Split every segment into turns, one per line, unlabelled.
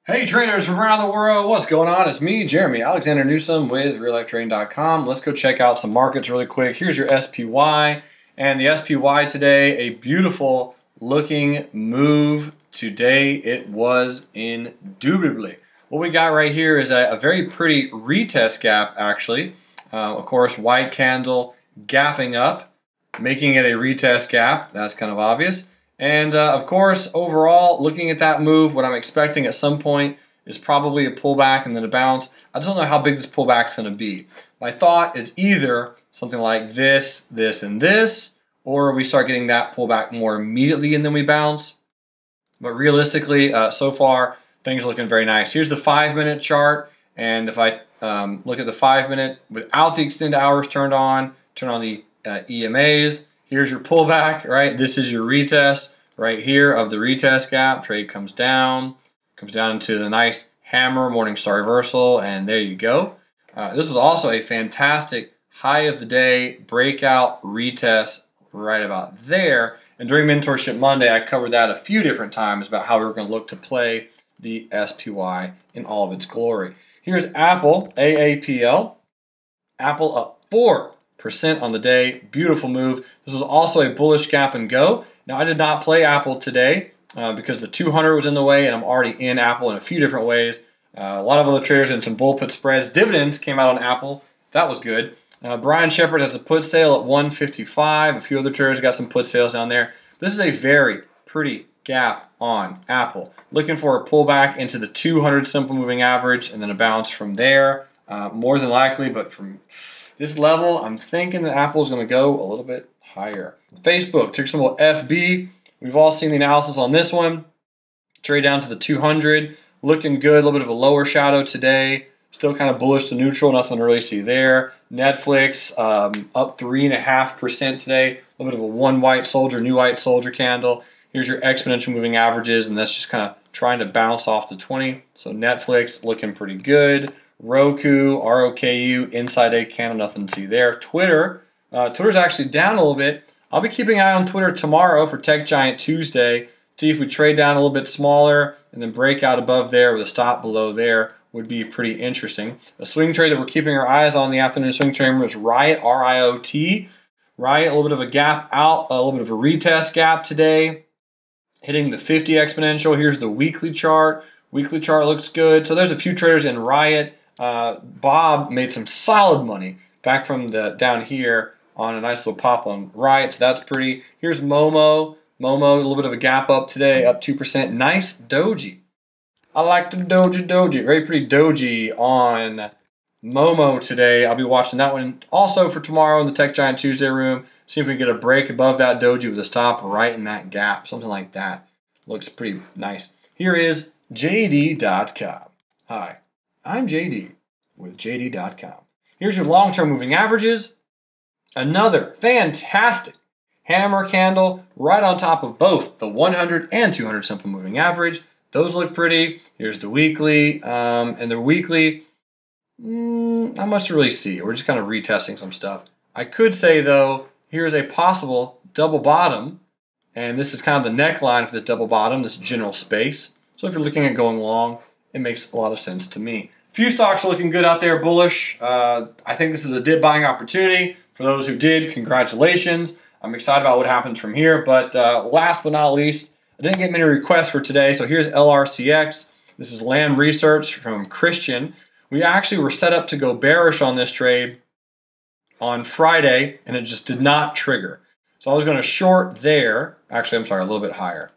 Hey traders from around the world, what's going on? It's me, Jeremy, Alexander Newsome with reallifetrading.com. Let's go check out some markets really quick. Here's your SPY, and the SPY today, a beautiful looking move today. It was indubitably. What we got right here is a very pretty retest gap, actually. Of course, white candle gapping up, making it a retest gap. That's kind of obvious. And of course, overall, looking at that move, what I'm expecting at some point is probably a pullback and then a bounce. I just don't know how big this pullback is going to be. My thought is either something like this, this, and this, or we start getting that pullback more immediately and then we bounce. But realistically, so far, things are looking very nice. Here's the 5-minute chart, and if I look at the 5-minute without the extended hours turned on, turn on the EMAs, here's your pullback, right? This is your retest right here of the retest gap. Trade comes down into the nice hammer morning star reversal, and there you go. This was also a fantastic high of the day breakout retest right about there. And during Mentorship Monday, I covered that a few different times about how we were going to look to play the SPY in all of its glory. Here's Apple, AAPL. Apple up 4% on the day. Beautiful move. This was also a bullish gap and go. Now, I did not play Apple today because the 200 was in the way, and I'm already in Apple in a few different ways. A lot of other traders in some bull put spreads. Dividends came out on Apple. That was good. Brian Shepard has a put sale at 155. A few other traders got some put sales down there. This is a very pretty gap on Apple. Looking for a pullback into the 200 simple moving average and then a bounce from there. More than likely, but from this level, I'm thinking that Apple is going to go a little bit higher. Facebook, ticker symbol FB. We've all seen the analysis on this one. Trade down to the 200. Looking good. A little bit of a lower shadow today. Still kind of bullish to neutral. Nothing to really see there. Netflix up 3.5% today. A little bit of a new white soldier candle. Here's your exponential moving averages, and that's just kind of trying to bounce off the 20. So Netflix looking pretty good. Roku, ROKU, inside a candle, nothing to see there. Twitter's actually down a little bit. I'll be keeping an eye on Twitter tomorrow for Tech Giant Tuesday. See if we trade down a little bit smaller and then break out above there with a stop below there would be pretty interesting. The swing trade that we're keeping our eyes on the afternoon swing trade was Riot, R-I-O-T. Riot, a little bit of a gap out, a little bit of a retest gap today. Hitting the 50 exponential. Here's the weekly chart. Weekly chart looks good. So there's a few traders in Riot. Bob made some solid money back from the down here on a nice little pop on Riot. So that's pretty. Here's Momo. Momo, a little bit of a gap up today, up 2%. Nice doji. I like the doji. Very pretty doji on Momo today. I'll be watching that one also for tomorrow in the Tech Giant Tuesday room. See if we can get a break above that doji with a stop right in that gap. Something like that. Looks pretty nice. Here is JD.com. Hi, I'm JD with JD.com. Here's your long-term moving averages. Another fantastic hammer candle right on top of both the 100 and 200 simple moving average. Those look pretty. Here's the weekly. And the weekly, not much to really see. We're just kind of retesting some stuff. I could say, though, here's a possible double bottom. And this is kind of the neckline for the double bottom, this general space. So if you're looking at going long, it makes a lot of sense to me. A few stocks are looking good out there, bullish. I think this is a dip buying opportunity. For those who did, congratulations. I'm excited about what happens from here. But last but not least, I didn't get many requests for today. So here's LRCX. This is Lamb Research from Christian. We actually were set up to go bearish on this trade on Friday, and it just did not trigger. So I was going to short there. Actually, I'm sorry, a little bit higher.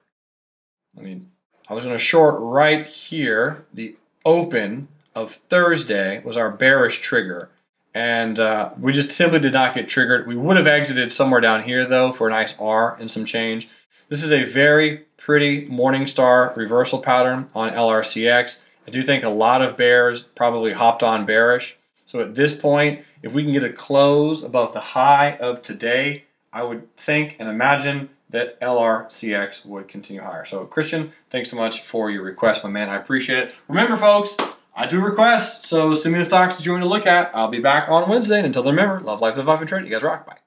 I was going to short right here. The open of Thursday was our bearish trigger. And we just simply did not get triggered. We would have exited somewhere down here, though, for a nice R and some change. This is a very pretty Morningstar reversal pattern on LRCX. I do think a lot of bears probably hopped on bearish. So at this point, if we can get a close above the high of today, I would think and imagine that LRCX would continue higher. So Christian, thanks so much for your request, my man. I appreciate it. Remember, folks, I do requests, so send me the stocks that you want to look at. I'll be back on Wednesday. And until then, remember, love, life, live, life, and trade. You guys rock. Bye.